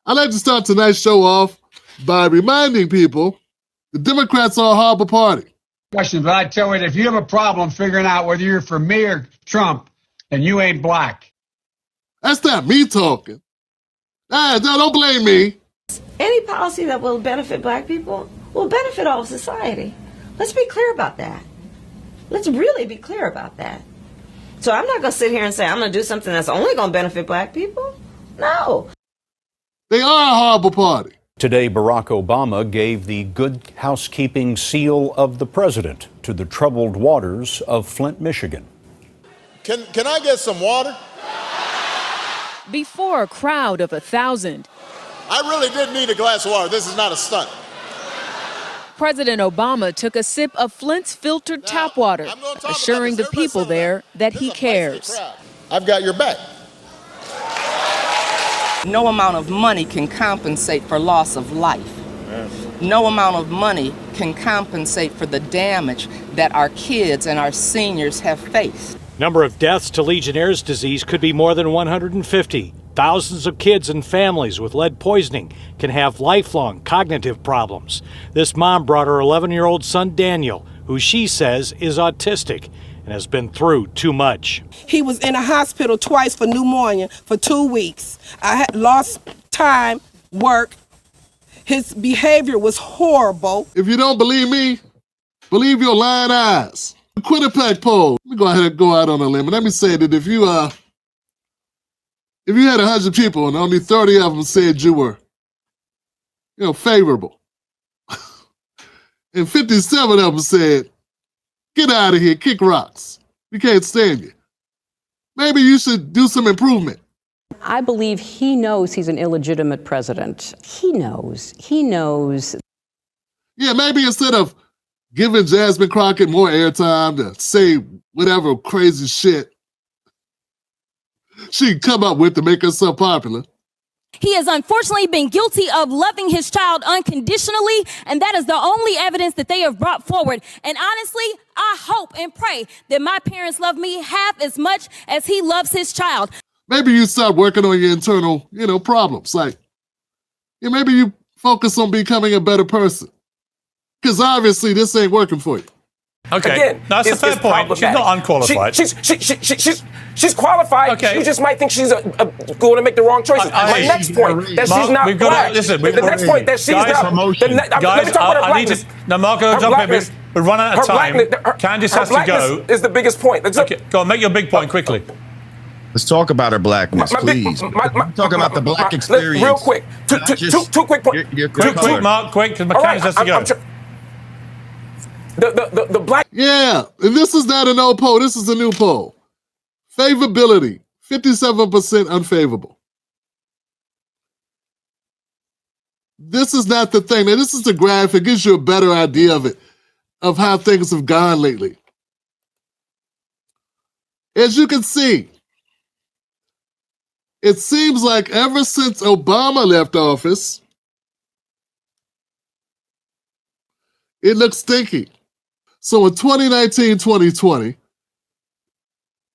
I'd like to start tonight's show off by reminding people the Democrats are a horrible party. Question, but I tell you, if you have a problem figuring out whether you're for me or Trump, then you ain't black. That's not me talking. Don't blame me. Any policy that will benefit black people will benefit all of society. Let's be clear about that. Let's really be clear about that. So I'm not going to sit here and say I'm going to do something that's only going to benefit black people. No. They are a horrible party. Today, Barack Obama gave the Good Housekeeping seal of the president to the troubled waters of Flint, Michigan. Can I get some water? Before a crowd of 1,000. I really did need a glass of water. This is not a stunt. President Obama took a sip of Flint's filtered tap water, assuring the people there that he cares. I've got your back. No amount of money can compensate for loss of life. No amount of money can compensate for the damage that our kids and our seniors have faced. Number of deaths to Legionnaire's disease could be more than 150. Thousands of kids and families with lead poisoning can have lifelong cognitive problems. This mom brought her 11-year-old son Daniel, who she says is autistic and has been through too much. He was in a hospital twice for pneumonia for 2 weeks. I had lost time, work. His behavior was horrible. If you don't believe me, believe your lying eyes. The Quinnipiac poll. Let me go ahead and go out on a limb. Let me say that if you had 100 people and only 30 of them said you were, favorable, and 57 of them said, get out of here, kick rocks. We can't stand you. Maybe you should do some improvement. I believe he knows he's an illegitimate president. He knows. Yeah, maybe instead of giving Jasmine Crockett more airtime to say whatever crazy shit she can come up with to make herself popular. He has unfortunately been guilty of loving his child unconditionally, and that is the only evidence that they have brought forward. And honestly, I hope and pray that my parents love me half as much as he loves his child. Maybe you start working on your internal, problems. Like, maybe you focus on becoming a better person. Because obviously this ain't working for you. Okay, again, that's a fair point. She's not unqualified. She's qualified. Okay. You just might think she's going to make the wrong choices. My next point that she's not black. The next point that she's not. Guys, I need to. No, Mark, I'll jump in. We've run out of time. Candice has to go. Is the biggest point. Okay, go on, make your big point quickly. Let's talk about her blackness, please. Talk about the black experience. Real quick. Two quick points. Quick, Mark, quick, because Candice has to go. The black. Yeah, and this is not an old poll. This is a new poll. Favorability, 57% unfavorable. This is not the thing. Now, this is the graph. It gives you a better idea of it, of how things have gone lately. As you can see, it seems like ever since Obama left office, it looks stinky. So in 2019, 2020,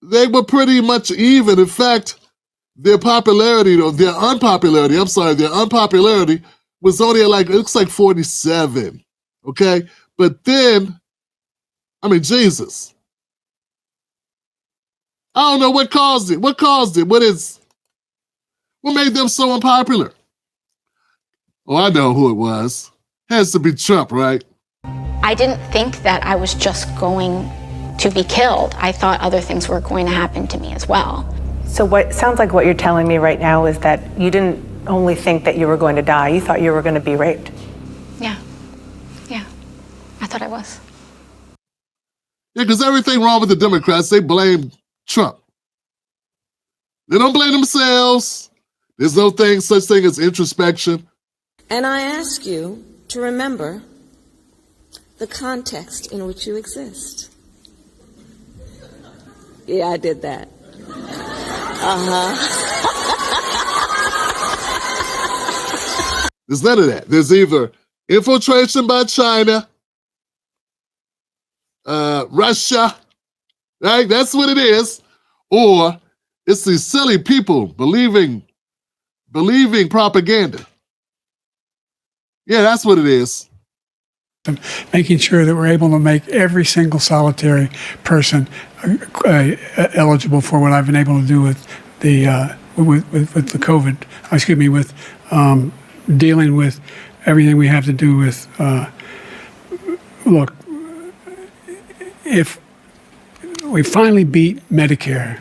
they were pretty much even. In fact, their unpopularity was only at it looks like 47, okay? But then, Jesus. I don't know what caused it. What made them so unpopular? Oh, I know who it was. Has to be Trump, right? I didn't think that I was just going to be killed. I thought other things were going to happen to me as well. So what sounds like what you're telling me right now is that you didn't only think that you were going to die, you thought you were going to be raped. Yeah, I thought I was. Yeah, because everything wrong with the Democrats, they blame Trump. They don't blame themselves. There's no such thing as introspection. And I ask you to remember the context in which you exist. Yeah, I did that. There's none of that. There's either infiltration by China, Russia, right? That's what it is. Or it's these silly people believing believing propaganda. Yeah, that's what it is. Making sure that we're able to make every single solitary person eligible for what I've been able to do with the with the COVID. Excuse me, with dealing with everything we have to do with. Look, if we finally beat Medicare.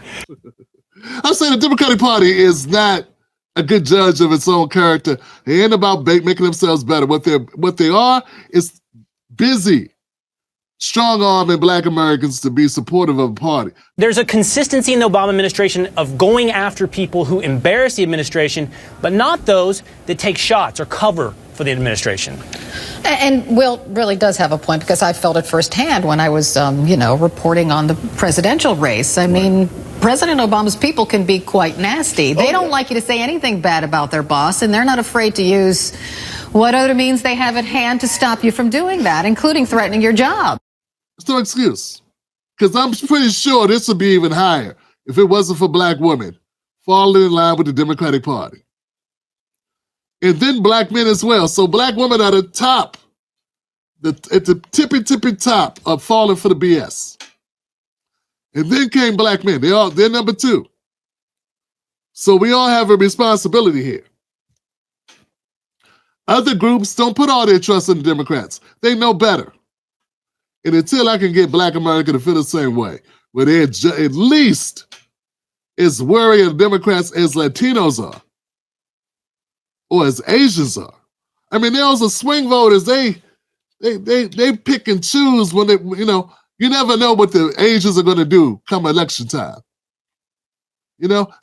I'm saying the Democratic Party is not a good judge of its own character. They ain't about making themselves better. What they are is busy strong-arming Black Americans to be supportive of a party. There's a consistency in the Obama administration of going after people who embarrass the administration, but not those that take shots or cover for the administration. And Will really does have a point, because I felt it firsthand when I was, reporting on the presidential race. I mean, President Obama's people can be quite nasty. They don't like you to say anything bad about their boss, and they're not afraid to use what other means they have at hand to stop you from doing that, including threatening your job. It's no excuse. Because I'm pretty sure this would be even higher if it wasn't for Black women falling in line with the Democratic Party. And then Black men as well. So Black women are the top, at the tippy top of falling for the BS. And then came Black men. They're number two. So we all have a responsibility here. Other groups don't put all their trust in the Democrats. They know better. And until I can get Black America to feel the same way, where they're at least as worried of Democrats as Latinos are, or as Asians are. I mean, those are swing voters. They pick and choose when they, you never know what the Asians are going to do come election time.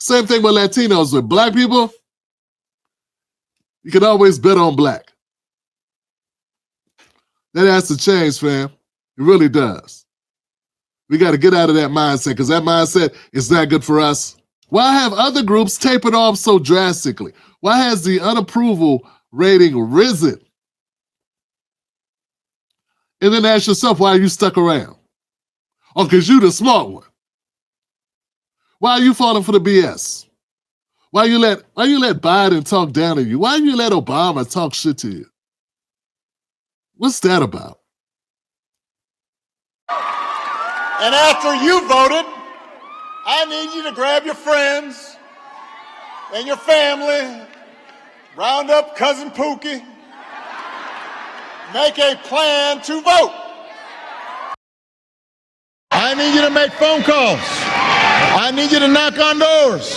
Same thing with Latinos. With Black people, you can always bet on Black. That has to change, fam. It really does. We got to get out of that mindset, because that mindset is not good for us. Why have other groups tapered off so drastically? Why has the unapproval rating risen? And then ask yourself, why are you stuck around? Oh, because you're the smart one. Why are you falling for the BS? Why you let Biden talk down to you? Why you let Obama talk shit to you? What's that about? And after you voted, I need you to grab your friends and your family, round up Cousin Pookie, make a plan to vote. I need you to make phone calls. I need you to knock on doors.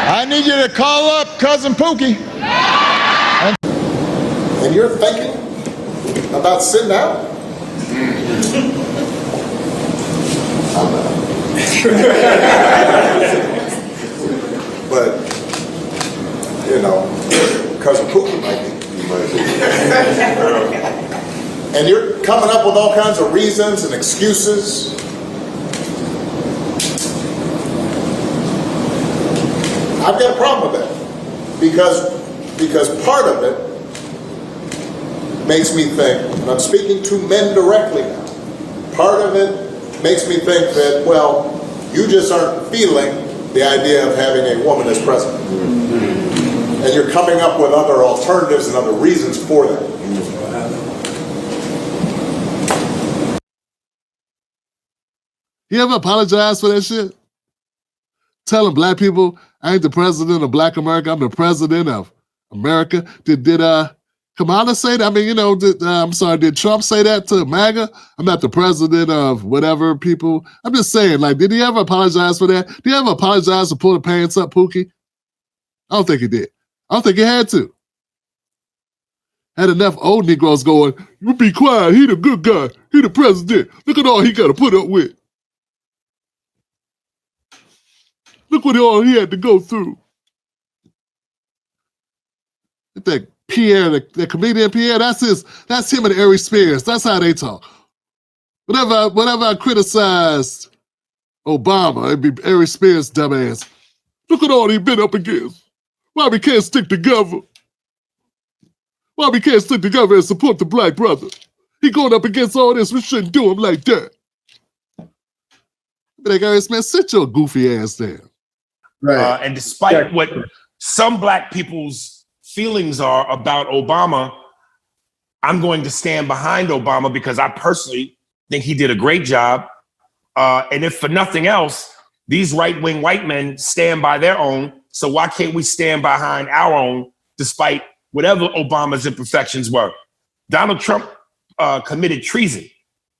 I need you to call up Cousin Pookie. And you're thinking about sitting out? I'm not. But, Cousin Pookie might be. And you're coming up with all kinds of reasons and excuses. I've got a problem with that. Because part of it makes me think, and I'm speaking to men directly now, part of it makes me think that, well, you just aren't feeling the idea of having a woman as president. And you're coming up with other alternatives and other reasons for that. You ever apologize for that shit? Telling Black people, I ain't the president of Black America, I'm the president of America. Did Kamala say that? I mean, did Trump say that to MAGA? I'm not the president of whatever people. I'm just saying, did he ever apologize for that? Did he ever apologize for pulling pants up, Pookie? I don't think he did. I don't think he had to. Had enough old Negroes going, you be quiet, he the good guy, he the president. Look at all he got to put up with. Look what all he had to go through. That Pierre, the comedian Pierre, that's him and Ari Spears. That's how they talk. Whenever I criticized Obama, it'd be Ari Spears' dumbass. Look at all he been up against. Why we can't stick together? Why we can't stick together and support the Black brother? He going up against all this, we shouldn't do him like that. But like, man, sit your goofy ass down. Right. And despite what some black people's feelings are about Obama, I'm going to stand behind Obama because I personally think he did a great job. And if for nothing else, these right-wing white men stand by their own. So why can't we stand behind our own despite whatever Obama's imperfections were? Donald Trump committed treason.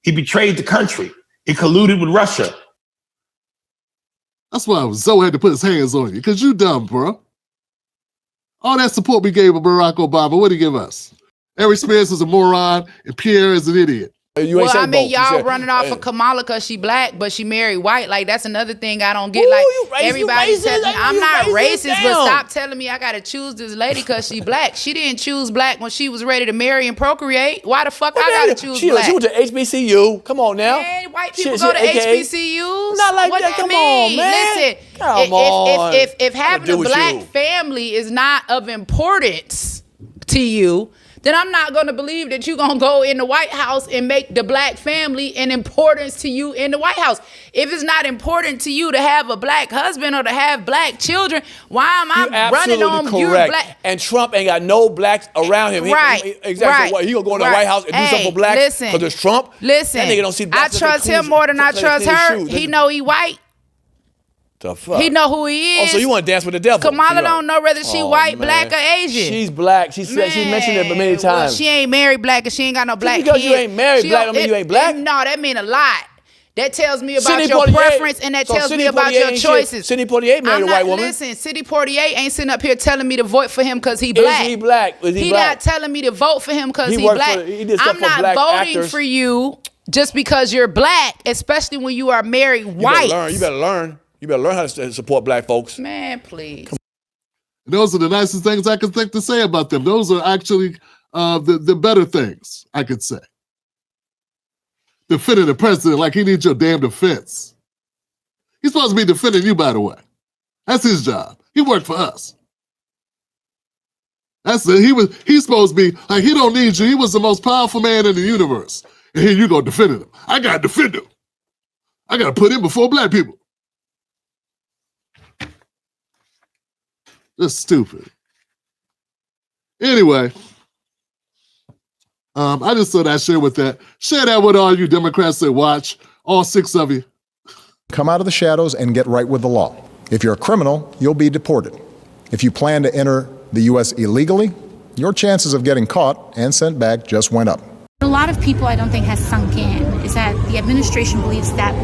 He betrayed the country. He colluded with Russia. That's why Zoe had to put his hands on you, because you dumb, bro. All that support we gave Barack Obama, what did he give us? Eric Spears is a moron, and Pierre is an idiot. Well, I mean, y'all running off of Kamala because she black, but she married white. Like, that's another thing I don't get. Like, everybody says, I'm not racist, but stop telling me I got to choose this lady because she black. She didn't choose black when she was ready to marry and procreate. Why the fuck I got to choose black? She went to HBCU. Come on now. Man, white people go to HBCUs. Not like what that. Come on, man. Listen, Come on. If having a black family is not of importance to you, then I'm not going to believe that you're going to go in the White House and make the black family an importance to you in the White House. If it's not important to you to have a black husband or to have black children, why am I running on you black? And Trump ain't got no blacks around him. Right. Exactly. What? He going to go in the White House and do something for blacks because it's Trump? Listen. That nigga don't see blacks. I trust him more than I trust her. He know he white. The fuck? He know who he is. Oh, so you want to dance with the devil? Kamala don't know whether she white, black, or Asian. She's black. She said she mentioned it many times. Well, she ain't married black and she ain't got no black because kids. You ain't married black don't mean you ain't black. No, that mean a lot. That tells me about your preference and that tells me about your choices. Sidney Poitier married a white woman. Listen, Sidney Poitier ain't sitting up here telling me to vote for him because he black. Is he black? Is he black? Not telling me to vote for him because he black. I'm not voting for you just because you're black, especially when you are married white. You better learn. You better learn how to support black folks. Man, please. Those are the nicest things I could think to say about them. Those are actually the better things I could say. Defending the president like he needs your damn defense. He's supposed to be defending you, by the way. That's his job. He worked for us. That's it. He's supposed to be like he don't need you. He was the most powerful man in the universe. And here you go defending him. I gotta defend him. I gotta put him before black people. Just stupid. Anyway, I just thought I'd share with that. Share that with all you Democrats that watch, all 6 of you. Come out of the shadows and get right with the law. If you're a criminal, you'll be deported. If you plan to enter the U.S. illegally, your chances of getting caught and sent back just went up. A lot of people I don't think has sunk in is that the administration believes that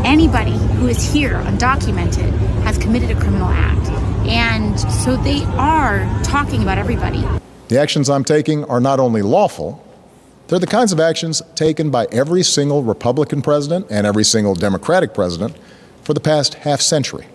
anybody who is here undocumented has committed a criminal act. And so they are talking about everybody. The actions I'm taking are not only lawful, they're the kinds of actions taken by every single Republican president and every single Democratic president for the past half century.